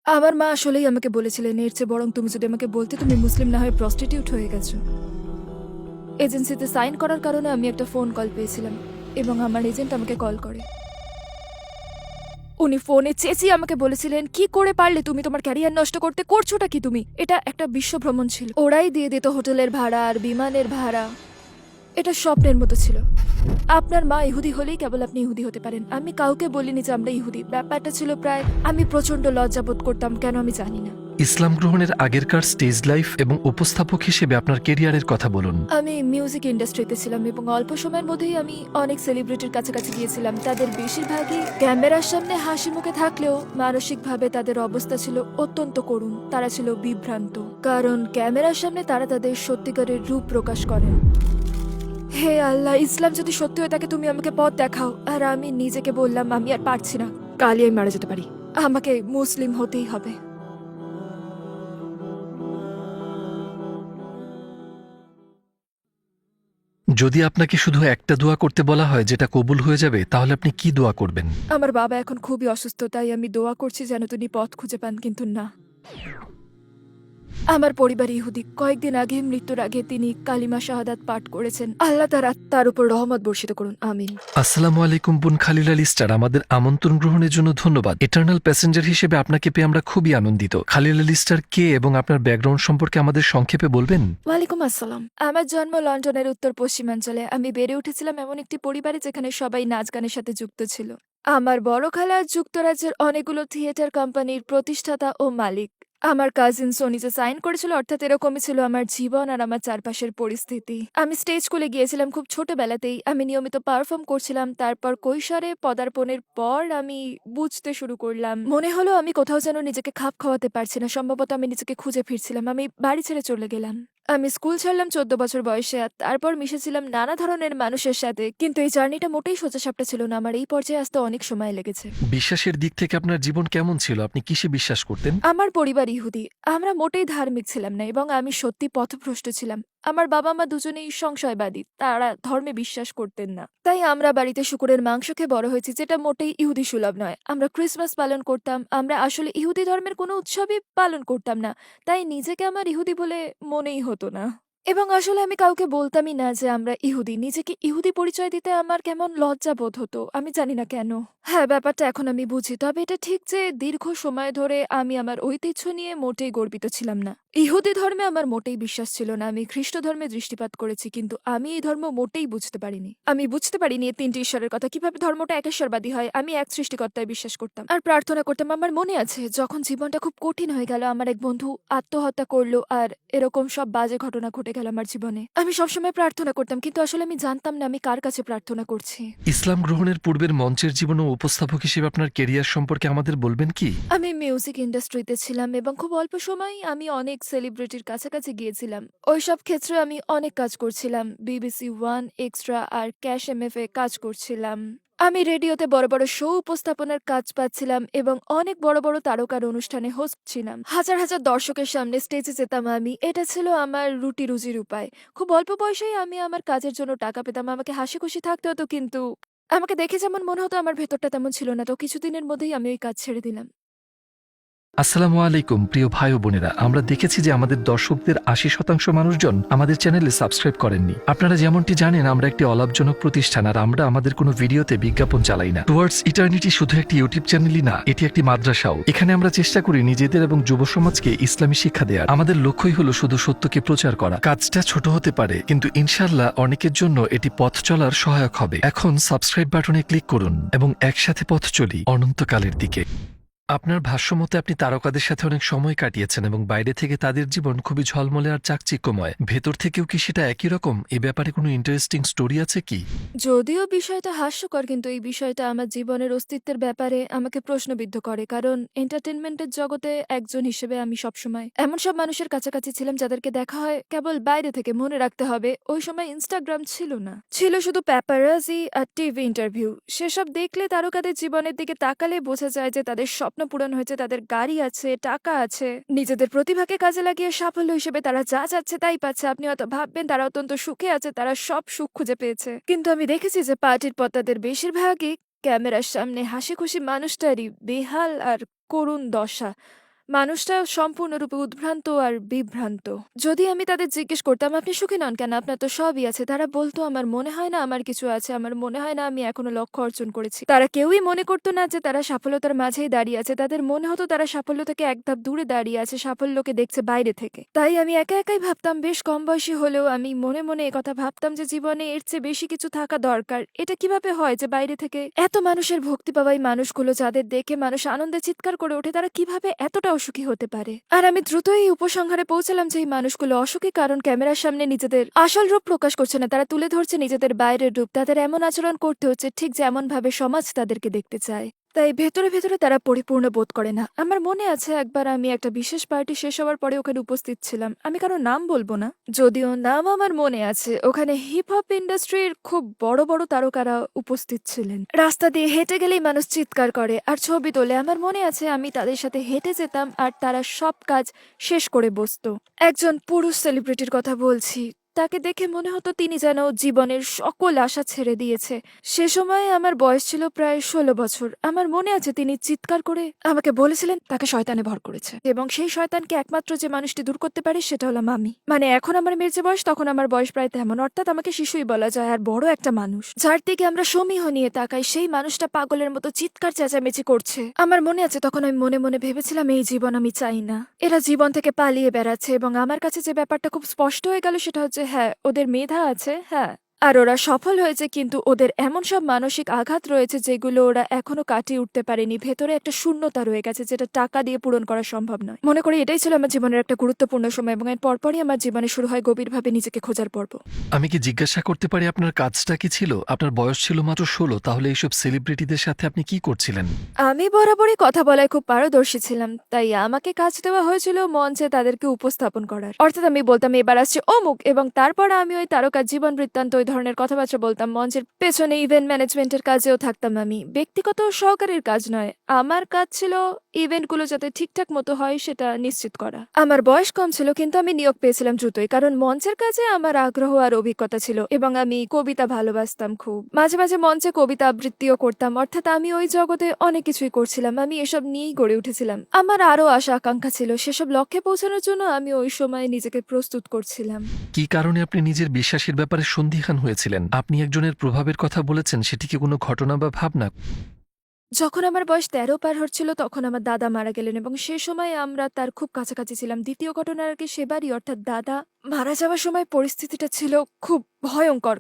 আমার মা আসলেই আমাকে বলেছিলেন, এর চেয়ে বরং তুমি যদি আমাকে বলতে তুমি মুসলিম না হয়ে প্রস্টিটিউট হয়ে গেছো। এজেন্সিতে সাইন করার কারণে আমি একটা ফোন কল পেয়েছিলাম এবং আমার এজেন্ট আমাকে কল করে। উনি ফোনে চেঁচিয়ে আমাকে বলেছিলেন, কি করে পারলে তুমি তোমার ক্যারিয়ার নষ্ট করতে, করছোটা কি তুমি? এটা একটা বিশ্ব ভ্রমণ ছিল, ওরাই দিয়ে দিত হোটেলের ভাড়া আর বিমানের ভাড়া। এটা স্বপ্নের মতো ছিল। আপনার মা ইহুদি হলেই কেবল আপনি ইহুদি হতে পারেন। আমি কাউকে বলিনি যে আমরা ইহুদি। ব্যাপারটা ছিল প্রায়, আমি প্রচন্ড লজ্জাবোধ করতাম, কেন আমি জানি না। ইসলাম গ্রহণের আগেরকার স্টেজ লাইফ এবং উপস্থাপক হিসেবে আপনার কেরিয়ারের কথা বলুন। আমি মিউজিক ইন্ডাস্ট্রিতে ছিলাম এবং অল্প সময়ের মধ্যেই আমি অনেক সেলিব্রিটির কাছাকাছি গিয়েছিলাম। তাদের বেশিরভাগই ক্যামেরার সামনে হাসি মুখে থাকলেও মানসিকভাবে তাদের অবস্থা ছিল অত্যন্ত করুণ। তারা ছিল বিভ্রান্ত, কারণ ক্যামেরার সামনে তারা তাদের সত্যিকারের রূপ প্রকাশ করেন। হে আল্লাহ, ইসলাম যদি সত্যি হয়ে থাকে তুমি আমাকে পথ দেখাও। আর আমি নিজেকে বললাম আমি আর পারছি না, কালই আমি মারা যেতে পারি, আমাকে মুসলিম হতেই হবে। যদি আপনাকে শুধু একটা দোয়া করতে বলা হয় যেটা কবুল হয়ে যাবে, তাহলে আপনি কি দোয়া করবেন? আমার বাবা এখন খুবই অসুস্থ, তাই আমি দোয়া করছি যেন তিনি পথ খুঁজে পান, কিন্তু না। আমার পরিবার ইহুদি। কয়েকদিন আগে, মৃত্যুর আগে তিনি কালিমা শাহাদাত পাঠ করেছেন। আল্লাহ তার আত্মার উপর রহমত বর্ষিত করুন, আমিন। আসসালামু আলাইকুম বোন খালিল আলী স্টার, আমাদের আমন্ত্রণ গ্রহণের জন্য ধন্যবাদ। ইটার্নাল প্যাসেঞ্জার হিসেবে আপনাকে পেয়ে আমরা খুবই আনন্দিত। খালিল আলী স্টার কে এবং আপনার ব্যাকগ্রাউন্ড সম্পর্কে আমাদের সংক্ষেপে বলবেন? ওয়ালাইকুম আসসালাম। আমার জন্ম লন্ডনের উত্তর পশ্চিমাঞ্চলে। আমি বেড়ে উঠেছিলাম এমন একটি পরিবারে যেখানে সবাই নাচ গানের সাথে যুক্ত ছিল। আমার বড় খালা যুক্তরাজ্যের অনেকগুলো থিয়েটার কোম্পানির প্রতিষ্ঠাতা ও মালিক। আমার কাজিন সোনিতে সাইন করেছিল, অর্থাৎ এরকমই ছিল আমার জীবন আর আমার চারপাশের পরিস্থিতি। আমি স্টেজ স্কুলে গিয়েছিলাম খুব ছোটবেলাতেই। আমি নিয়মিত পারফর্ম করছিলাম। তারপর কৈশোরে পদার্পণের পর আমি বুঝতে শুরু করলাম, মনে হলো আমি কোথাও যেন নিজেকে খাপ খাওয়াতে পারছি না। সম্ভবত আমি নিজেকে খুঁজে ফিরছিলাম। আমি বাড়ি ছেড়ে চলে গেলাম। আমি স্কুল ছাড়লাম 14 বছর বয়সে, আর তারপর মিশেছিলাম নানা ধরনের মানুষের সাথে। কিন্তু এই জার্নিটা মোটেই সোজাসাপটা ছিল না। আমার এই পর্যায়ে আসতে অনেক সময় লেগেছে। বিশ্বাসের দিক থেকে আপনার জীবন কেমন ছিল? আপনি কিসে বিশ্বাস করতেন? আমার পরিবার ইহুদি। আমরা মোটেই ধার্মিক ছিলাম না এবং আমি সত্যি পথভ্রষ্ট ছিলাম। আমার বাবা মা দুজনেই সংশয়বাদী, তারা ধর্মে বিশ্বাস করতেন না। তাই আমরা বাড়িতে শুকুরের মাংস খেয়ে বড় হয়েছি, যেটা মোটেই ইহুদি সুলভ নয়। আমরা ক্রিসমাস পালন করতাম, আমরা আসলে ইহুদি ধর্মের কোনো উৎসবই পালন করতাম না। তাই নিজেকে আমার ইহুদি বলে মনেই হতো না। এবং আসলে আমি কাউকে বলতামই না যে আমরা ইহুদি। নিজেকে ইহুদি পরিচয় দিতে আমার কেমন লজ্জা বোধ হতো, আমি জানি না কেন। হ্যাঁ, ব্যাপারটা এখন আমি বুঝি। তবে এটা ঠিক যে দীর্ঘ সময় ধরে আমি আমার ঐতিহ্য নিয়ে মোটেই গর্বিত ছিলাম না। ইহুদি ধর্মে আমার মোটেই বিশ্বাস ছিল না। আমি খ্রিস্ট ধর্মে দৃষ্টিপাত করেছি, কিন্তু আমি এই ধর্ম মোটেই বুঝতে পারিনি। আমি বুঝতে পারিনি এই ৩টি ঈশ্বরের কথা, কিভাবে ধর্মটা একেশ্বরবাদী হয়। আমি এক সৃষ্টিকর্তায় বিশ্বাস করতাম আর প্রার্থনা করতাম। আমার মনে আছে যখন জীবনটা খুব কঠিন হয়ে গেল, আমার এক বন্ধু আত্মহত্যা করলো আর এরকম সব বাজে ঘটনা ঘটে গেল আমার জীবনে। আমি সবসময় প্রার্থনা করতাম, কিন্তু আসলে আমি জানতাম না আমি কার কাছে প্রার্থনা করছি। ইসলাম গ্রহণের পূর্বের মঞ্চের জীবন ও উপস্থাপক হিসেবে আপনার কেরিয়ার সম্পর্কে আমাদের বলবেন কি? আমি মিউজিক ইন্ডাস্ট্রিতে ছিলাম এবং খুব অল্প সময়ই আমি অনেক সেলিব্রিটির কাছাকাছি গিয়েছিলাম। ওইসব ক্ষেত্রে আমি অনেক কাজ করছিলাম। বিবিসি ওয়ান, এক্সট্রা আর ক্যাশ এমএফ এ কাজ করছিলাম। আমি রেডিওতে বড় বড় শো উপস্থাপনার কাজ পাচ্ছিলাম এবং অনেক বড় বড় তারকার অনুষ্ঠানে হোস্ট ছিলাম। হাজার হাজার দর্শকের সামনে স্টেজে যেতাম আমি। এটা ছিল আমার রুটি রুজির উপায়। খুব অল্প বয়সেই আমি আমার কাজের জন্য টাকা পেতাম। আমাকে হাসি খুশি থাকতে হতো, কিন্তু আমাকে দেখে যেমন মনে হতো আমার ভেতরটা তেমন ছিল না। তো কিছুদিনের মধ্যেই আমি ওই কাজ ছেড়ে দিলাম। আসসালামু আলাইকুম প্রিয় ভাই ও বোনেরা, আমরা দেখেছি যে আমাদের দর্শকদের ৮০% মানুষজন আমাদের চ্যানেলে সাবস্ক্রাইব করেননি। আপনারা যেমনটি জানেন, আমরা একটি অলাভজনক প্রতিষ্ঠান আর আমরা আমাদের কোনো ভিডিওতে বিজ্ঞাপন চালাই না। টুয়ার্ডস ইটার্নিটি শুধু একটি ইউটিউব চ্যানেলই না, এটি একটি মাদ্রাসাও। এখানে আমরা চেষ্টা করি নিজেদের এবং যুব সমাজকে ইসলামী শিক্ষা দেওয়ার। আমাদের লক্ষ্যই হলো শুধু সত্যকে প্রচার করা। কাজটা ছোট হতে পারে, কিন্তু ইনশাআল্লাহ অনেকের জন্য এটি পথ চলার সহায়ক হবে। এখন সাবস্ক্রাইব বাটনে ক্লিক করুন এবং একসাথে পথ চলি অনন্তকালের দিকে। আপনার ভাষ্যমতে আপনি তারকাদের সাথে অনেক সময় কাটিয়েছেন এবং বাইরে থেকে তাদের জীবন খুবই ঝলমলে আর চাকচিক্যময়। ভেতর থেকেও কি সেটা একই রকম? এ ব্যাপারে কোনো ইন্টারেস্টিং স্টোরি আছে কি? যদিও বিষয়টা হাস্যকর, কিন্তু এই বিষয়টা আমার জীবনের অস্তিত্বের ব্যাপারে আমাকে প্রশ্নবিদ্ধ করে। কারণ এন্টারটেনমেন্টের জগতে একজন হিসেবে আমি সবসময় এমন সব মানুষের কাছাকাছি ছিলাম যাদেরকে দেখা হয় কেবল বাইরে থেকে। মনে রাখতে হবে ওই সময় ইনস্টাগ্রাম ছিল না, ছিল শুধু প্যাপারাজি আর টিভি ইন্টারভিউ। সেসব দেখলে তারকাদের জীবনের দিকে তাকালে বোঝা যায় যে তাদের স্বপ্ন পূরণ হয়েছে, তাদের গাড়ি আছে, টাকা আছে। নিজেদের প্রতিভাকে কাজে লাগিয়ে সাফল্য হিসেবে তারা যা চাচ্ছে তাই পাচ্ছে। আপনি হয়তো ভাববেন তারা অত্যন্ত সুখে আছে, তারা সব সুখ খুঁজে পেয়েছে, কিন্তু আমি দেখেছি যে পার্টির পর্দাদের বেশিরভাগই ক্যামেরার সামনে হাসি খুশি মানুষটারই বেহাল আর করুণ দশা। মানুষটা সম্পূর্ণরূপে উদ্ভ্রান্ত আর বিভ্রান্ত। যদি আমি তাদের জিজ্ঞেস করতাম, "আপনি সুখী নন কেন? আপনার তো সবই আছে।" তারা বলতো, "আমার মনে হয় না আমার কিছু আছে। আমার মনে হয় না আমি এখনো লক্ষ্য অর্জন করেছি।" তারা কেউই মনে করতো না যে তারা সাফল্যতার মাঝেই দাঁড়িয়ে আছে। তাদের মনে হতো তারা সাফল্য থেকে এক ধাপ দূরে দাঁড়িয়ে আছে, সাফল্যকে দেখছে বাইরে থেকে। তাই আমি একা একাই ভাবতাম, বেশ কম বয়সী হলেও আমি মনে মনে একথা ভাবতাম যে জীবনে এর চেয়ে বেশি কিছু থাকা দরকার। এটা কিভাবে হয় যে বাইরে থেকে এত মানুষের ভক্তি পাওয়া এই মানুষগুলো, যাদের দেখে মানুষ আনন্দে চিৎকার করে ওঠে, তারা কিভাবে এতটা অসুখী হতে পারে? আর আমি দ্রুতই এই উপসংহারে পৌঁছালাম যে এই মানুষগুলো অসুখী কারণ ক্যামেরার সামনে নিজেদের আসল রূপ প্রকাশ করছে না, তারা তুলে ধরছে নিজেদের বাইরের রূপ। তাদের এমন আচরণ করতে হচ্ছে ঠিক যেমন ভাবে সমাজ তাদেরকে দেখতে চায়। তাই ভেতরে ভেতরে তারা পরিপূর্ণ বোধ করে না। আমার মনে আছে একবার আমি একটা বিশেষ পার্টি শেষ হওয়ার পরে ওখানে উপস্থিত ছিলাম। আমি কারো নাম বলবো না, যদিও নাম আমার মনে আছে। ওখানে হিপ হপ ইন্ডাস্ট্রির খুব বড় বড় তারকারা উপস্থিত ছিলেন। রাস্তা দিয়ে হেঁটে গেলেই মানুষ চিৎকার করে আর ছবি তোলে। আমার মনে আছে আমি তাদের সাথে হেঁটে যেতাম আর তারা সব কাজ শেষ করে বসতো। একজন পুরুষ সেলিব্রিটির কথা বলছি। তাকে দেখে মনে হতো তিনি যেন জীবনের সকল আশা ছেড়ে দিয়েছে। সে সময় আমার বয়স ছিল প্রায় ১৬ বছর। আমার মনে আছে তিনি চিৎকার করে আমাকে বলেছিলেন তাকে শয়তানে ভর করেছে এবং সেই শয়তানকে একমাত্র যে মানুষটি দূর করতে পারে সেটা হলাম আমি। মানে এখন আমার মেয়ের যে বয়স, তখন আমার বয়স প্রায় তেমন, অর্থাৎ আমাকে শিশুই বলা যায়। আর বড় একটা মানুষ যার দিকে আমরা সমীহ নিয়ে তাকাই, সেই মানুষটা পাগলের মতো চিৎকার চেঁচামেচি করছে। আমার মনে আছে তখন আমি মনে মনে ভেবেছিলাম এই জীবন আমি চাই না। এরা জীবন থেকে পালিয়ে বেড়াচ্ছে এবং আমার কাছে যে ব্যাপারটা খুব স্পষ্ট হয়ে গেল সেটা হচ্ছে, হ্যাঁ, ওদের মেধা আছে, হ্যাঁ, আর ওরা সফল হয়েছে, কিন্তু ওদের এমন সব মানসিক আঘাত রয়েছে যেগুলো ওরা এখনো কাটিয়ে উঠতে পারেনি। ভেতরে একটা শূন্যতা রয়ে গেছে যেটা টাকা দিয়ে পূরণ করা সম্ভব নয়। মনে করি এটাই ছিল আমার জীবনের একটা গুরুত্বপূর্ণ সময় এবং এর পরপরই আমার জীবনে শুরু হয় গভীরভাবে নিজেকে খোঁজার পর্ব। আমি কি জিজ্ঞাসা করতে পারি আপনার কাজটা কি ছিল? আপনার বয়স ছিল মাত্র ১৬, তাহলে এইসব সেলিব্রিটিদের সাথে আপনি কি করছিলেন? আমি বরাবরই কথা বলায় খুব পারদর্শী ছিলাম, তাই আমাকে কাজ দেওয়া হয়েছিল মঞ্চে তাদেরকে উপস্থাপন করার। অর্থাৎ আমি বলতাম এবার আসছে অমুক, এবং তারপর আমি ওই তারকার জীবন বৃত্তান্ত ওই ধরনের কথাবার্তা বলতাম। মঞ্চের পেছনে ইভেন্ট ম্যানেজমেন্টের কাজেও থাকতাম আমি, ব্যক্তিগত সহকারীর কাজ নয়। আমার কাজ ছিল ইভেন্টগুলো যাতে ঠিকঠাক মতো হয় সেটা নিশ্চিত করা। আমার বয়স কম ছিল কিন্তু আমি নিয়োগ পেয়েছিলাম দ্রুতই, কারণ মঞ্চের কাজে আমার আগ্রহ আর অভিজ্ঞতা ছিল এবং আমি কবিতা ভালোবাসতাম খুব। মাঝে মাঝে মঞ্চে কবিতা আবৃত্তিও করতাম, অর্থাৎ আমি ওই জগতে অনেক কিছুই করছিলাম। আমি এসব নিয়েই গড়ে উঠেছিলাম। আমার আরো আশা আকাঙ্ক্ষা ছিল, সেসব লক্ষ্যে পৌঁছানোর জন্য আমি ওই সময় নিজেকে প্রস্তুত করছিলাম। কি কারণে আপনি নিজের বিশ্বাসের ব্যাপারে সন্দিহান হয়েছিলেন? আপনি একজনের প্রভাবের কথা বলেছেন, সেটি কি কোনো ঘটনা বা ভাবনা? যখন আমার বয়স ১৩ পার হচ্ছিল তখন আমার দাদা মারা গেলেন এবং সে সময় আমরা তার খুব কাছাকাছি ছিলাম। দ্বিতীয় ঘটনার আগে সেবারই, অর্থাৎ দাদা মারা যাওয়ার সময় পরিস্থিতিটা ছিল খুব ভয়ঙ্কর।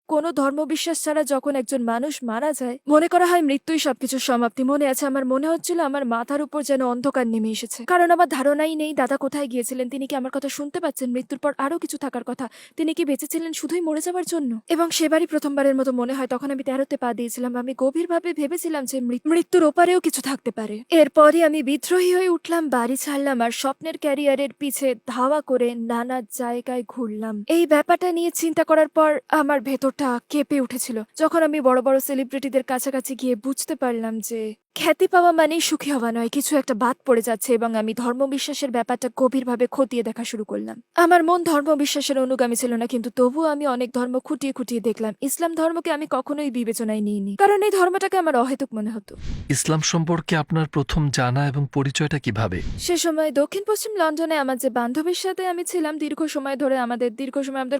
কোনো ধর্মবিশ্বাস ছাড়া যখন একজন মানুষ মারা যায়, মনে করা হয় মৃত্যুই সবকিছুর সমাপ্তি। মনে আছে আমার মনে হচ্ছিল আমার মাথার উপর যেন অন্ধকার নেমে এসেছে, কারণ আমার ধারণাই নেই দাদা কোথায় গিয়েছিলেন। তিনি কি আমার কথা শুনতে পাচ্ছেন? মৃত্যুর পর আরো কিছু থাকার কথা। তিনি কি বেঁচেছিলেন শুধুই মরে যাওয়ার জন্য? এবং সেবারই প্রথমবারের মতো মনে হয়, তখন আমি ১৩তে পা দিয়েছিলাম। আমি গভীরভাবে ভেবেছিলাম যে মৃত্যুর ওপারেও কিছু থাকতে পারে। এরপরই আমি বিদ্রোহী হয়ে উঠলাম, বাড়ি ছাড়লাম আর স্বপ্নের ক্যারিয়ারের পিছে ধাওয়া করে নানা জায়গায় ঘুরলাম। এই ব্যাপারটা নিয়ে চিন্তা করার পর আমার ভেতরটা কেঁপে উঠেছিল যখন আমি বড় বড় সেলিব্রিটিদের কাছাকাছি গিয়ে বুঝতে পারলাম যে খ্যাতি পাওয়া মানেই সুখী হওয়া নয়, কিছু একটা বাদ পড়ে যাচ্ছে। এবং আমি ধর্মবিশ্বাসের ব্যাপারটা গভীরভাবে খতিয়ে দেখা শুরু করলাম। আমার মন ধর্মবিশ্বাসের অনুগামী ছিল না, কিন্তু তবুও আমি অনেক ধর্ম খুঁটিয়ে খুঁটিয়ে দেখলাম। ইসলাম ধর্মকে আমি কখনোই বিবেচনায় নিইনি, কারণ এই ধর্মটাকে আমার অহেতুক মনে হতো। ইসলাম সম্পর্কে আপনার প্রথম জানা এবং পরিচয়টা কিভাবে? সে সময় দক্ষিণ পশ্চিম লন্ডনে আমার যে বান্ধবীর সাথে আমি ছিলাম দীর্ঘ সময় ধরে, আমাদের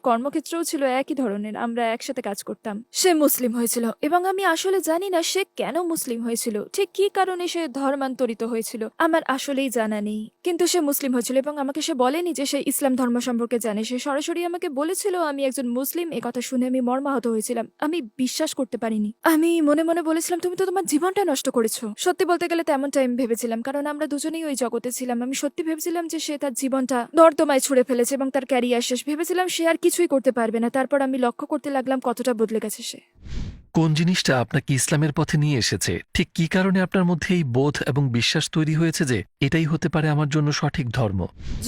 কর্মক্ষেত্রেও ছিল একই ধরনের, আমরা একসাথে কাজ করতাম। সে মুসলিম হয়েছিল এবং আমি আসলে জানি না সে কেন মুসলিম হয়েছিল, ঠিক কি কারণে সে ধর্মান্তরিত হয়েছিল আমার আসলেই জানা নেই। কিন্তু সে মুসলিম হয়েছিল এবং আমাকে সে বলেনি যে সে ইসলাম ধর্ম সম্পর্কে জানে। সে সরাসরি আমাকে বলেছিল আমি একজন মুসলিম। এ কথা শুনে আমি মর্মাহত হয়েছিলাম। আমি বিশ্বাস করতে পারিনি। আমি মনে মনে বলেছিলাম, তুমি তো তোমার জীবনটা নষ্ট করেছো। সত্যি বলতে গেলে তেমনটা আমি ভেবেছিলাম, কারণ আমরা দুজনেই ওই জগতে ছিলাম। আমি সত্যি ভেবেছিলাম যে সে তার জীবনটা নর্দমায় ছুড়ে ফেলেছে এবং তার ক্যারিয়ার শেষ। ভেবেছিলাম সে আর কিছুই করতে পারবে না। তারপর আমি লক্ষ্য করতে লাগলাম কতটা বদলে গেছে সে। কোন জিনিসটা আপনাকে ইসলামের পথে নিয়ে এসেছে? ঠিক কি কারণে আপনার মধ্যে এই বোধ এবং বিশ্বাস তৈরি হয়েছে যে এটাই হতে পারে আমার জন্য সঠিক ধর্ম?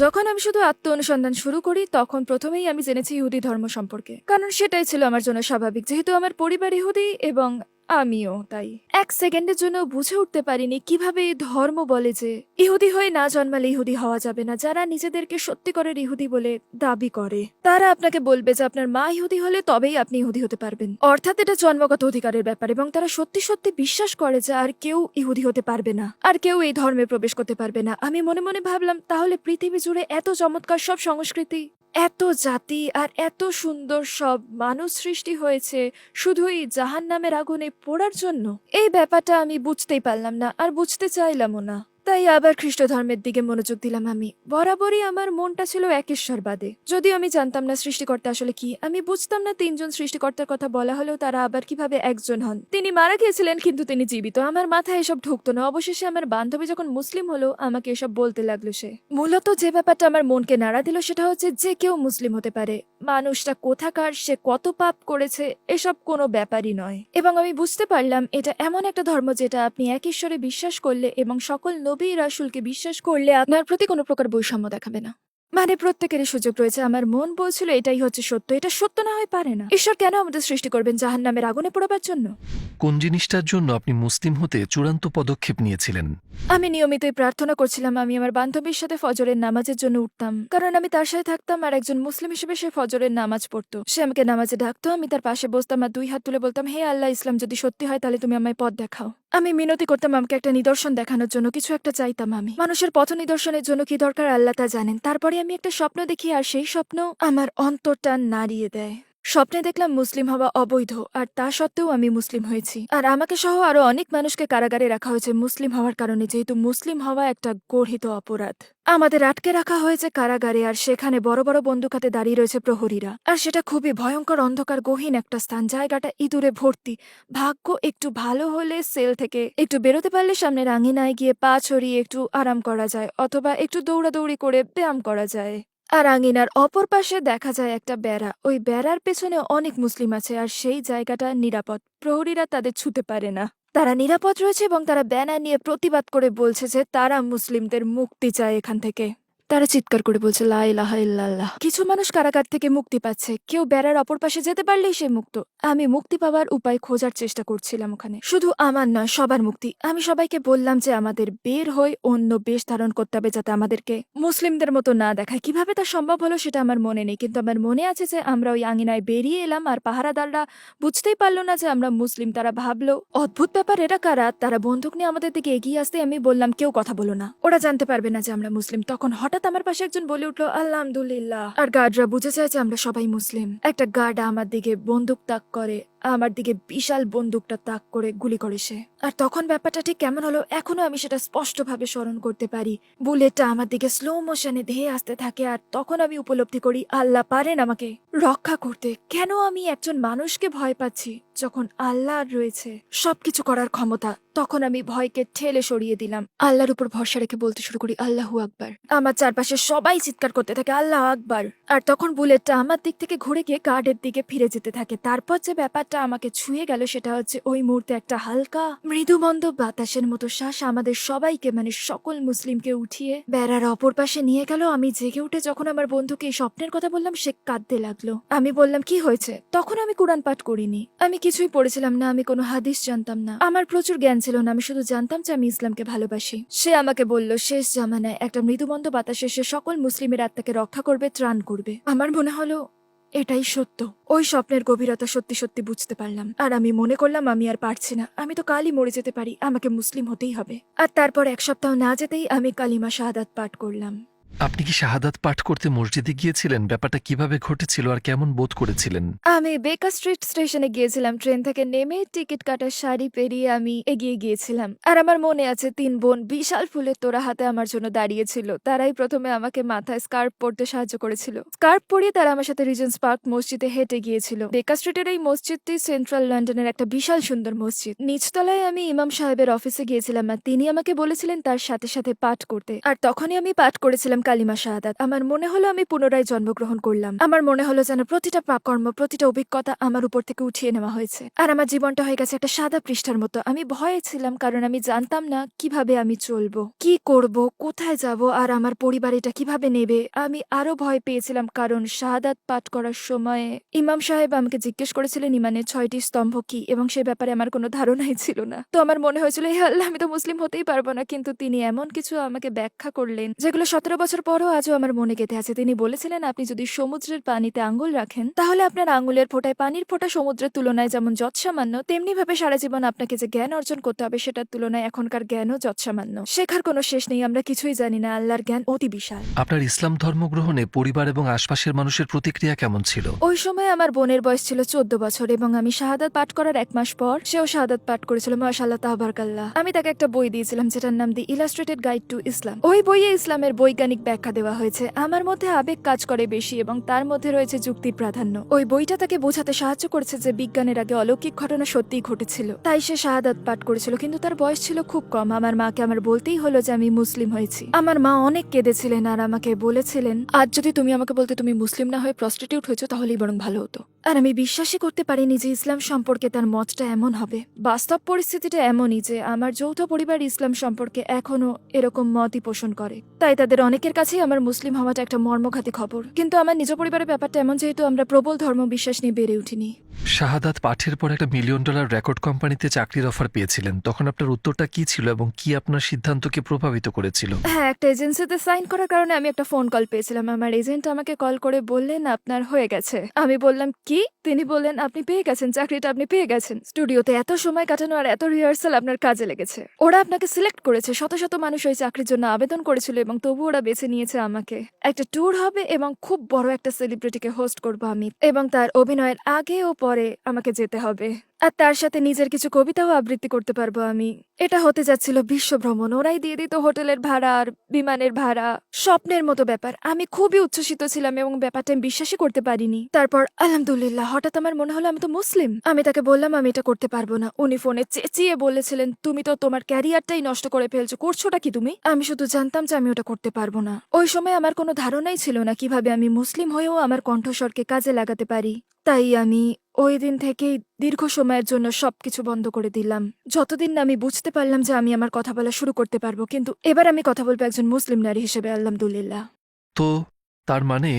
যখন আমি শুধু আত্ম অনুসন্ধান শুরু করি তখন প্রথমেই আমি জেনেছি ইহুদি ধর্ম সম্পর্কে, কারণ সেটাই ছিল আমার জন্য স্বাভাবিক। যেহেতু আমার পরিবার ইহুদি এবং আমিও তাই। এক সেকেন্ডের জন্য বুঝে উঠতে পারিনি কিভাবে এই ধর্ম বলে যে ইহুদি হয়ে না জন্মালে ইহুদি হওয়া যাবে না। যারা নিজেদেরকে সত্যিকারের ইহুদি বলে দাবি করে তারা আপনাকে বলবে যে আপনার মা ইহুদি হলে তবেই আপনি ইহুদি হতে পারবেন। অর্থাৎ এটা জন্মগত অধিকারের ব্যাপার, এবং তারা সত্যি সত্যি বিশ্বাস করে যে আর কেউ ইহুদি হতে পারবে না, আর কেউ এই ধর্মে প্রবেশ করতে পারবে না। আমি মনে মনে ভাবলাম, তাহলে পৃথিবী জুড়ে এত চমৎকার সব সংস্কৃতি, এত জাতি আর এত সুন্দর সব মানুষ সৃষ্টি হয়েছে শুধুই জাহান্নামের আগুনে পোড়ার জন্য? এই ব্যাপারটা আমি বুঝতেই পারলাম না, আর বুঝতে চাইলামও না। তাই আবার খ্রিস্ট ধর্মের দিকে মনোযোগ দিলাম। আমি বরাবরই আমার মনটা ছিল একেশ্বরবাদে। যদিও আমি জানতাম না সৃষ্টিকর্তা আসলে কি। আমি বুঝতাম না তিনজন সৃষ্টিকর্তার কথা বলা হলেও তারা আবার কিভাবে একজন হন। তিনি মারা গিয়েছিলেন কিন্তু তিনি জীবিত। আমার মাথায় এসব ঢুকতো না। অবশেষে আমার বান্ধবী যখন মুসলিম হলো আমাকে এসব বলতে লাগলো সে। মূলত যে ব্যাপারটা আমার মনকে নাড়া দিল সেটা হচ্ছে যে কেউ মুসলিম হতে পারে। মানুষটা কোথাকার, সে কত পাপ করেছে, এসব কোনো ব্যাপারই নয়। এবং আমি বুঝতে পারলাম এটা এমন একটা ধর্ম যেটা আপনি এক ঈশ্বরে বিশ্বাস করলে এবং সকল নবী রাসূলকে বিশ্বাস করলে আপনার প্রতি কোনো প্রকার বৈষম্য দেখাবে না। মানে প্রত্যেকেরই সুযোগ রয়েছে। আমার মন বলছিল এটাই হচ্ছে সত্য। এটা সত্য না হয় পারে না। ঈশ্বর কেন আমাদের সৃষ্টি করবেন জাহান্নামের আগুনে পোড়াবার জন্য? কোন জিনিসটার জন্য আপনি মুসলিম হতে চূড়ান্ত পদক্ষেপ নিয়েছিলেন? আমি নিয়মিতই প্রার্থনা করছিলাম। আমি আমার বান্ধবীর সাথে ফজরের নামাজের জন্য উঠতাম, কারণ আমি তার সাথে থাকতাম আর একজন মুসলিম হিসেবে সে ফজরের নামাজ পড়তো। সে আমাকে নামাজে ডাকতো, আমি তার পাশে বসতাম আর দুই হাত তুলে বলতাম, হে আল্লাহ, ইসলাম যদি সত্যি হয় তাহলে তুমি আমায় পথ দেখাও। আমি মিনতি করতাম আমাকে একটা নিদর্শন দেখানোর জন্য, কিছু একটা চাইতাম আমি। মানুষের পথ নিদর্শনের জন্য কি দরকার আল্লাহ তা জানেন। তারপরে আমি একটা স্বপ্ন দেখি আর সেই স্বপ্ন আমার অন্তরটা নাড়িয়ে দেয়। স্বপ্নে দেখলাম মুসলিম হওয়া অবৈধ, আর তা সত্ত্বেও আমি মুসলিম হয়েছি। আর আমাকে সহ আরো অনেক মানুষকে কারাগারে রাখা হয়েছে মুসলিম হওয়ার কারণে, যেহেতু মুসলিম হওয়া একটা গর্হিত অপরাধ। আমাদের আটকে রাখা হয়েছে কারাগারে, আর সেখানে বড় বড় বন্দুক হাতে দাঁড়িয়ে রয়েছে প্রহরীরা। আর সেটা খুবই ভয়ঙ্কর, অন্ধকার, গহীন একটা স্থান। জায়গাটা ইঁদুরে ভর্তি। ভাগ্য একটু ভালো হলে সেল থেকে একটু বেরোতে পারলে সামনের আঙিনায় গিয়ে পা ছড়িয়ে একটু আরাম করা যায়, অথবা একটু দৌড়াদৌড়ি করে ব্যায়াম করা যায়। আর আঙিনার অপর পাশে দেখা যায় একটা বেড়া। ওই বেড়ার পেছনে অনেক মুসলিম আছে, আর সেই জায়গাটা নিরাপদ। প্রহরীরা তাদের ছুতে পারে না। তারা নিরাপদ রয়েছে এবং তারা ব্যানার নিয়ে প্রতিবাদ করে বলছে যে তারা মুসলিমদের মুক্তি চায় এখান থেকে। তারা চিৎকার করে বলছে লা ইলাহা ইল্লাল্লাহ। কিছু মানুষ কারাগার থেকে মুক্তি পাচ্ছে, কেউ বেড়ার অপর পাশে যেতে পারলেই সে মুক্ত। আমি মুক্তি পাওয়ার উপায় খোঁজার চেষ্টা করছিলাম ওখানে। শুধু আমার নয়, সবার মুক্তি। আমি সবাইকে বললাম যে আমাদের বের হয়ে অন্য বেশ ধারণ করতে হবে যাতে আমাদেরকে মুসলিমদের মতো না দেখায়। কিভাবে তা সম্ভব হলো সেটা আমার মনে নেই, কিন্তু আমার মনে আছে যে আমরা ওই আঙিনায় বেরিয়ে এলাম আর পাহারাদাররা বুঝতেই পারলো না যে আমরা মুসলিম। তারা ভাবলো অদ্ভুত ব্যাপার, এরা কারা। তারা বন্দুক নিয়ে আমাদের দিকে এগিয়ে আসতে আমি বললাম কেউ কথা বলো না, ওরা জানতে পারবে না যে আমরা মুসলিম। তখন হঠাৎ আমার পাশে একজন বলে উঠলো আলহামদুলিল্লাহ। আর গার্ডরা বুঝে যায় যে আমরা সবাই মুসলিম। একটা গার্ড আমার দিকে বন্দুক তাক করে, আমার দিকে বিশাল বন্দুকটা তাক করে গুলি করে সে। আর তখন ব্যাপারটা ঠিক কেমন হলো এখনো আমি সেটা স্পষ্টভাবে স্মরণ করতে পারি। বুলেটটা আমার দিকে স্লো মোশনে ধেয়ে আসতে থাকে, আর তখন আমি উপলব্ধি করি আল্লাহ পারেন আমাকে রক্ষা করতে। কেন আমি একজন মানুষকে ভয় পাচ্ছি যখন আল্লাহর রয়েছে সবকিছু করার ক্ষমতা? তখন আমি ভয়কে ঠেলে সরিয়ে দিলাম, আল্লাহর উপর ভরসা রেখে বলতে শুরু করি আল্লাহু আকবার। আমার চারপাশে সবাই চিৎকার করতে থাকে আল্লাহ আকবার। আর তখন বুলেটটা আমার দিক থেকে ঘুরে গিয়ে গার্ডের দিকে ফিরে যেতে থাকে। তারপর যে ব্যাপারটা আমাকে ছুঁয়ে গেল সেটা হচ্ছে ওই মুহূর্তে একটা হালকা মৃদুমন্দ বাতাসের মতো শ্বাস আমাদের সবাইকে, মানে সকল মুসলিমকে উঠিয়ে বেড়ার অপর পাশে নিয়ে গেল। আমি জেগে উঠে যখন আমার বন্ধুকে এই স্বপ্নের কথা বললাম সে কাঁদতে লাগলো। আমি বললাম কি হয়েছে? তখন আমি কোরআন পাঠ করিনি, আমি কিছুই পড়েছিলাম না, আমি কোনো হাদিস জানতাম না, আমার প্রচুর জ্ঞান ছিল না। আমি শুধু জানতাম যে আমি ইসলামকে ভালোবাসি। সে আমাকে বলল শেষ জামানায় একটা মৃদুমন্দ বাতাসে সে সকল মুসলিমের আত্মাকে রক্ষা করবে, ত্রাণ করবে। আমার মনে হলো এটাই সত্য। ওই স্বপ্নের গভীরতা সত্যি সত্যি বুঝতে পারলাম, আর আমি মনে করলাম আমি আর পারছি না, আমি তো কালই মরে যেতে পারি, আমাকে মুসলিম হতেই হবে। আর তারপর এক সপ্তাহ না যেতেই আমি কালিমা শাহাদাত পাঠ করলাম। আপনি কি শাহাদাত পাঠ করতে মসজিদে গিয়েছিলেন? ব্যাপারটা কিভাবে ঘটেছিল আর কেমন বোধ করেছিলেন? আমি বেকার স্ট্রিট স্টেশনে গিয়েছিলাম। ট্রেন থেকে নেমে টিকিট কাটার শাড়ি পেরিয়ে আমি এগিয়ে গিয়েছিলাম। আর আমার মনে আছে 3 বোন বিশাল ফুলের তোড়া হাতে আমার জন্য দাঁড়িয়েছিল। তারাই প্রথমে আমাকে মাথায় স্কার্ফ পরতে সাহায্য করেছিল। স্কার্ফ পরিয়ে তারা আমার সাথে রিজেন্টস পার্ক মসজিদে হেঁটে গিয়েছিল। বেকার স্ট্রিটের এই মসজিদটি সেন্ট্রাল লন্ডনের একটা বিশাল সুন্দর মসজিদ। নিচতলায় আমি ইমাম সাহেবের অফিসে গিয়েছিলাম আর তিনি আমাকে বলেছিলেন তার সাথে সাথে পাঠ করতে। আর তখনই আমি পাঠ করেছিলাম কালিমা শাহাদাত। আমার মনে হলো আমি পুনরায় জন্মগ্রহণ করলাম। আমার মনে হলো যেন প্রতিটা পাপকর্ম, প্রতিটা অভিজ্ঞতা আমার উপর থেকে উঠিয়ে নেওয়া হয়েছে, আর আমার জীবনটা হয়ে গেছে একটা সাদা পৃষ্ঠার মতো। আমি ভয়ে ছিলাম, কারণ আমি জানতাম না কিভাবে আমি চলবো, কি করব, কোথায় যাব, আর আমার পরিবার এটা কিভাবে নেবে। আমি আরো ভয় পেয়েছিলাম, কারণ শাহাদাত পাঠ করার সময় ইমাম সাহেব আমাকে জিজ্ঞেস করেছিলেন ইমানের 6টি স্তম্ভ কি, এবং সে ব্যাপারে আমার কোনো ধারণাই ছিল না। তো আমার মনে হয়েছিল, হে আল্লাহ, আমি তো মুসলিম হতেই পারবো না। কিন্তু তিনি এমন কিছু আমাকে ব্যাখ্যা করলেন যেগুলো 17 বছর পরও আজও আমার মনে গেঁথে আছে। তিনি বলেছিলেন, আপনি যদি সমুদ্রের পানিতে আঙ্গুল রাখেন, তাহলে আপনার আঙ্গুলের ফোঁটায় পানির ফোঁটা সমুদ্রের তুলনায় যেমন যৎসামান্য, তেমনি ভাবে সারা জীবন আপনাকে যে জ্ঞান অর্জন করতে হবে সেটার তুলনায় এখনকার জ্ঞানও যৎসামান্য। শেখার কোনো শেষ নেই, আমরা কিছুই জানি না, আল্লাহর জ্ঞান অতি বিশাল। আপনার ইসলাম ধর্ম গ্রহণে পরিবার এবং আশপাশের মানুষের প্রতিক্রিয়া কেমন ছিল? ওই সময় আমার বোনের বয়স ছিল 14 বছর, এবং আমি শাহাদাত পাঠ করার 1 মাস পর সেও শাহাদাত পাঠ করেছিল। মাশাআল্লাহ, তাবারাকাল্লাহ। আমি তাকে একটা বই দিয়েছিলাম যেটার নাম দি ইলাস্ট্রেটেড গাইড টু ইসলাম। ওই বইয়ে ইসলামের বৈজ্ঞানিক ব্যাখ্যা দেওয়া হয়েছে। আমার মধ্যে আবেগ কাজ করে বেশি, এবং তার মধ্যে রয়েছে যুক্তির প্রাধান্য। ওই বইটা তাকে বোঝাতে সাহায্য করেছে যে বিজ্ঞানের আগে অলৌকিক ঘটনা সত্যিই ঘটেছিল। তাই সে শাহাদাত পাঠ করেছিল, কিন্তু তার বয়স ছিল খুব কম। আমার মাকে আমার বলতেই হলো যে আমি মুসলিম হয়েছি। আমার মা অনেক কেঁদেছিলেন আর আমাকে বলেছিলেন, আজ যদি তুমি আমাকে বলতে তুমি মুসলিম না হয়ে প্রস্টিটিউট হয়েছো, তাহলেই বরং ভালো হতো। আর আমি বিশ্বাসই করতে পারিনি যে ইসলাম সম্পর্কে তার মতটা এমন হবে। বাস্তব পরিস্থিতিটা এমনই যে আমার যৌথ পরিবার ইসলাম সম্পর্কে এখনো এরকম মতই পোষণ করে। তাই তাদের অনেকের কাছেই আমার মুসলিম হওয়াটা একটা মর্মঘাতী খবর। কিন্তু আমার নিজ পরিবারের ব্যাপারটা এমন, যেহেতু আমরা প্রবল ধর্ম বিশ্বাস নিয়ে বেড়ে উঠিনি। শাহাদাত পাঠের পর একটা $1 মিলিয়ন রেকর্ড কোম্পানিতে চাকরির অফার পেয়েছিলেন, তখন আপনার উত্তরটা কি ছিল এবং কি আপনার সিদ্ধান্তকে প্রভাবিত করেছিল? হ্যাঁ, একটা এজেন্সিতে সাইন করার কারণে আমি একটা ফোন কল পেয়েছিলাম। আমার এজেন্ট আমাকে কল করে বললেন, আপনার হয়ে গেছে। আমি বললাম, কি? তিনি বললেন, আপনি পেয়ে গেছেন, চাকরিটা আপনি পেয়ে গেছেন। স্টুডিওতে এত সময় কাটানো আর এত রিহার্সাল আপনার কাজে লেগেছে। ওরা আপনাকে সিলেক্ট করেছে। শত শত মানুষ ওই চাকরির জন্য আবেদন করেছিল, এবং তবু ওরা বেছে নিয়েছে আমাকে। একটা ট্যুর হবে এবং খুব বড় একটা সেলিব্রিটিকে হোস্ট করব আমি, এবং তার অভিনয়ের আগে ও পরে আমাকে যেতে হবে। আর তার সাথে নিজের কিছু কবিতাও আবৃত্তি করতে পারবো আমি। এটা হতে যাচ্ছিল বিশ্ব ভ্রমণ। ওরাই দিয়ে দিত হোটেলের ভাড়া আর বিমানের ভাড়া। স্বপ্নের মতো ব্যাপার। আমি খুবই উচ্ছ্বসিত ছিলাম এবং ব্যাপারটা আমি বিশ্বাসই করতে পারিনি। তারপর আলহামদুলিল্লাহ, হঠাৎ আমার মনে হলো আমি তো মুসলিম। আমি তাকে বললাম আমি এটা করতে পারবো না। উনি ফোনে চেঁচিয়ে বলেছিলেন, তুমি তো তোমার ক্যারিয়ারটাই নষ্ট করে ফেলছো, করছোটা কি তুমি? আমি শুধু জানতাম যে আমি ওটা করতে পারবো না। ওই সময় আমার কোনো ধারণাই ছিল না কিভাবে আমি মুসলিম হয়েও আমার কণ্ঠস্বরকে কাজে লাগাতে পারি। তাই আমি ওই দিন থেকেই দীর্ঘ সময়ের জন্য সবকিছু বন্ধ করে দিলাম, যতদিন না আমি বুঝতে পারলাম যে আমি আমার কথা বলা শুরু করতে পারবো। কিন্তু এবার আমি কথা বলবো একজন মুসলিম নারী হিসেবে, আলহামদুলিল্লাহ। তো তার মানে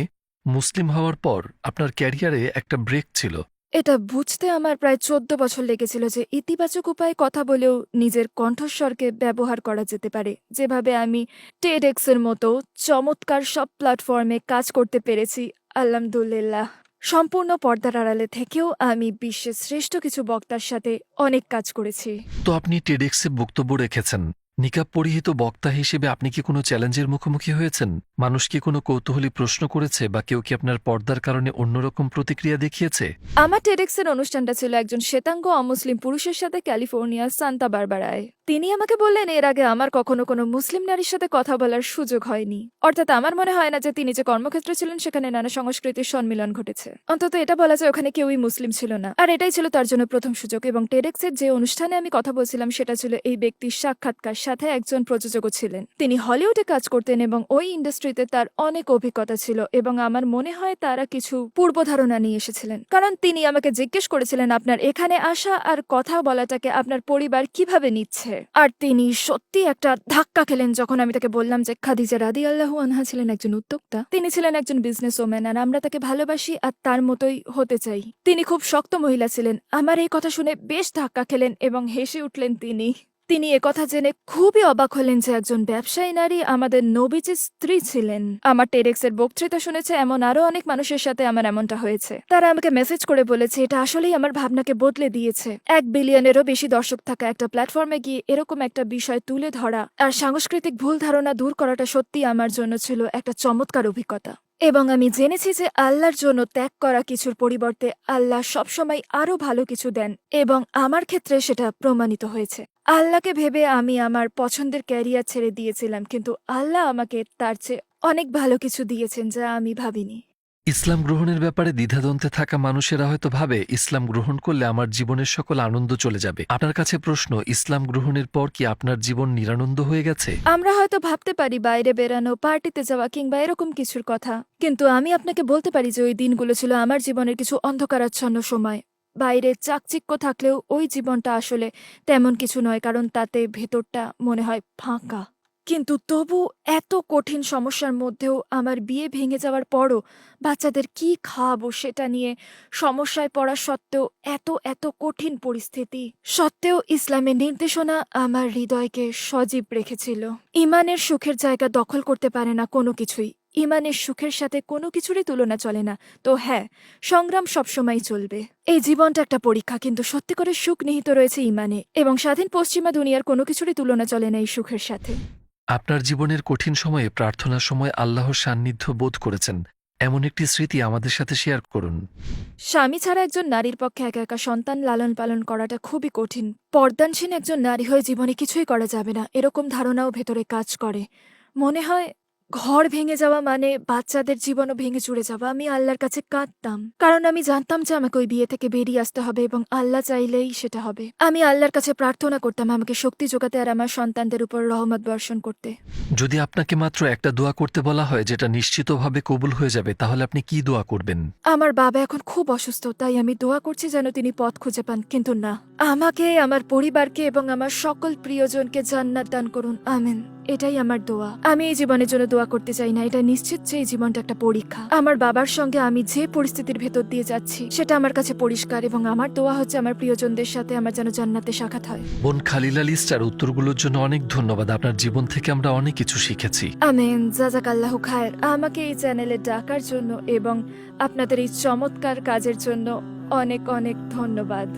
মুসলিম হওয়ার পর আপনার ক্যারিয়ারে একটা ব্রেক ছিল। এটা বুঝতে আমার প্রায় 14 বছর লেগেছিল যে ইতিবাচক উপায়ে কথা বলেও নিজের কণ্ঠস্বরকে ব্যবহার করা যেতে পারে। যেভাবে আমি TEDx এর মতো চমৎকার সব প্ল্যাটফর্মে কাজ করতে পেরেছি, আলহামদুলিল্লাহ। সম্পূর্ণ পর্দার আড়ালে থেকেও আমি বিশ্বের শ্রেষ্ঠ কিছু বক্তার সাথে অনেক কাজ করেছি। তো আপনি টেডেক্সে বক্তব্য রেখেছেন, নিকাব পরিহিত বক্তা হিসেবে আপনি কি কোনো চ্যালেঞ্জের মুখোমুখি হয়েছেন? মানুষ কি কোনো কৌতূহলী প্রশ্ন করেছে, বা কেউ কি আপনার পর্দার কারণে অন্যরকম প্রতিক্রিয়া দেখিয়েছে? আমার TEDx এর অনুষ্ঠানটা ছিল একজন শ্বেতাঙ্গ অমুসলিম পুরুষের সাথে ক্যালিফোর্নিয়ার সান্তা বারবারায়। তিনি আমাকে বললেন, এর আগে আমার কখনো কোনো মুসলিম নারীর সাথে কথা বলার সুযোগ হয়নি। অর্থাৎ আমার মনে হয় না যে তিনি যে কর্মক্ষেত্রে ছিলেন সেখানে নানা সংস্কৃতির সম্মিলন ঘটেছে। অন্তত এটা বলা যায় ওখানে কেউই মুসলিম ছিল না। আর এটাই ছিল তার জন্য প্রথম সুযোগ। এবং TEDx এর যে অনুষ্ঠানে আমি কথা বলছিলাম সেটা ছিল এই ব্যক্তির সাক্ষাৎকার, সাথে একজন প্রযোজকও ছিলেন। তিনি হলিউডে কাজ করতেন এবং ওই ইন্ডাস্ট্রিতে তার অনেক অভিজ্ঞতা ছিল, এবং আমার মনে হয় তারা কিছু পূর্বধারণা নিয়ে এসেছিলেন। কারণ তিনি আমাকে জিজ্ঞেস করেছিলেন, আপনার এখানে আসা আর কথা বলাটাকে আপনার পরিবার কিভাবে নিচ্ছে। আর তিনি সত্যি একটা ধাক্কা খেলেন যখন আমি তাকে বললাম যে খাদিজা রাদিয়াল্লাহু আনহা ছিলেন একজন উদ্যোক্তা, তিনি ছিলেন একজন বিজনেস ওম্যান, আর আমরা তাকে ভালোবাসি আর তার মতোই হতে চাই। তিনি খুব শক্ত মহিলা ছিলেন। আমার এই কথা শুনে বেশ ধাক্কা খেলেন এবং হেসে উঠলেন তিনি একথা জেনে খুবই অবাক হলেন যে একজন ব্যবসায়ী নারী আমাদের নবীজির স্ত্রী ছিলেন। আমার TEDx এর বক্তৃতা শুনেছে এমন আরো অনেক মানুষের সাথে আমার এমনটা হয়েছে। তারা আমাকে মেসেজ করে বলেছে এটা আসলেই আমার ভাবনাকে বদলে দিয়েছে। 1 বিলিয়নেরও বেশি দর্শক থাকা একটা প্ল্যাটফর্মে গিয়ে এরকম একটা বিষয় তুলে ধরা আর সাংস্কৃতিক ভুল ধারণা দূর করাটা সত্যি আমার জন্য ছিল একটা চমৎকার অভিজ্ঞতা। এবং আমি জেনেছি যে আল্লাহর জন্য ত্যাগ করা কিছুর পরিবর্তে আল্লাহ সবসময় আরো ভালো কিছু দেন, এবং আমার ক্ষেত্রে সেটা প্রমাণিত হয়েছে। আল্লাহকে ভেবে আমি আমার পছন্দের ক্যারিয়ার ছেড়ে দিয়েছিলাম, কিন্তু আল্লাহ আমাকে তার চেয়ে অনেক ভালো কিছু দিয়েছেন যা আমি ভাবিনি। ইসলাম গ্রহণের ব্যাপারে দ্বিধাদ্বন্দ্বে থাকা মানুষেরা হয়তো ভাবে ইসলাম গ্রহণ করলে আমার জীবনের সকল আনন্দ চলে যাবে। আপনার কাছে প্রশ্ন, ইসলাম গ্রহণের পর কি আপনার জীবন নিরানন্দ হয়ে গেছে? আমরা হয়তো ভাবতে পারি বাইরে বেরানো, পার্টিতে যাওয়া কিংবা এরকম কিছুর কথা, কিন্তু আমি আপনাকে বলতে পারি যে ওই দিনগুলো ছিল আমার জীবনের কিছু অন্ধকারাচ্ছন্ন সময়। বাইরে চাকচিক্য থাকলেও ওই জীবনটা আসলে তেমন কিছু নয়, কারণ তাতে ভেতরটা মনে হয় ফাঁকা। কিন্তু তবু এত কঠিন সমস্যার মধ্যেও আমার বিয়ে ভেঙে যাওয়ার পরও বাচ্চাদের কি খাওয়াবো সেটা নিয়ে সমস্যায় পড়া সত্ত্বেও, এত এত কঠিন পরিস্থিতি সত্ত্বেও ইসলামের নির্দেশনা আমার হৃদয়কে সজীব রেখেছিল। ইমানের সুখের জায়গা দখল করতে পারে না কোনো কিছুই। ইমানের সুখের সাথে কোনো কিছুরই তুলনা চলে না। তো হ্যাঁ, সংগ্রাম সবসময় চলবে। এই জীবনটা একটা পরীক্ষা, কিন্তু সত্যি করে সুখ নিহিত রয়েছে ইমানে, এবং স্বাধীন পশ্চিমা দুনিয়ার কোনো কিছুরই তুলনা চলে না এই সুখের সাথে। আপনার জীবনের কঠিন সময়ে প্রার্থনার সময় আল্লাহর সান্নিধ্য বোধ করেছেন এমন একটি স্মৃতি আমাদের সাথে শেয়ার করুন। স্বামী ছাড়া একজন নারীর পক্ষে একা একা সন্তান লালন পালন করাটা খুবই কঠিন। পর্দানসীন একজন নারী হয়ে জীবনে কিছুই করা যাবে না, এরকম ধারণাও ভেতরে কাজ করে। মনে হয় ঘর ভেঙে যাওয়া মানে বাচ্চাদের জীবনও ভেঙে চুরে যাওয়া। আমি আল্লাহর কাছে কাঁদতাম, কারণ আমি জানতাম যে আমাকে ওই বিয়ে থেকে বেরিয়ে আসতে হবে, এবং আল্লাহ চাইলেই সেটা হবে। আমি আল্লাহর কাছে প্রার্থনা করতাম আমাকে শক্তি যোগাতে আর আমার সন্তানদের উপর রহমত বর্ষণ করতে। যদি আপনাকে মাত্র একটা দোয়া করতে বলা হয় যেটা নিশ্চিতভাবে কবুল হয়ে যাবে, তাহলে আপনি কি দোয়া করবেন? আমার বাবা এখন খুব অসুস্থ, তাই আমি দোয়া করছি যেন তিনি পথ খুঁজে পান। কিন্তু না, আমাকে, আমার পরিবারকে এবং আমার সকল প্রিয়জনকে জান্নাত দান করুন, আমিন। এটাই আমার দোয়া। আমি এই জীবনের জন্য দোয়া করতে চাই না, এটা নিশ্চিত যে এই জীবনটা একটা পরীক্ষা। আমার বাবার সঙ্গে আমি যে পরিস্থিতির ভেতর দিয়ে যাচ্ছি সেটা আমার কাছে পরিষ্কার, এবং আমার দোয়া হচ্ছে আমার প্রিয়জনদের সাথে আমার যেন জান্নাতে সাক্ষাৎ হয়। বোন খালিলা লিস্টার, উত্তরগুলোর জন্য অনেক ধন্যবাদ। আপনার জীবন থেকে আমরা অনেক কিছু শিখেছি। আমিন, জাযাকাল্লাহু খায়ের। আমাকে এই চ্যানেলে ডাকার জন্য এবং আপনাদের এই চমৎকার কাজের জন্য অনেক অনেক ধন্যবাদ।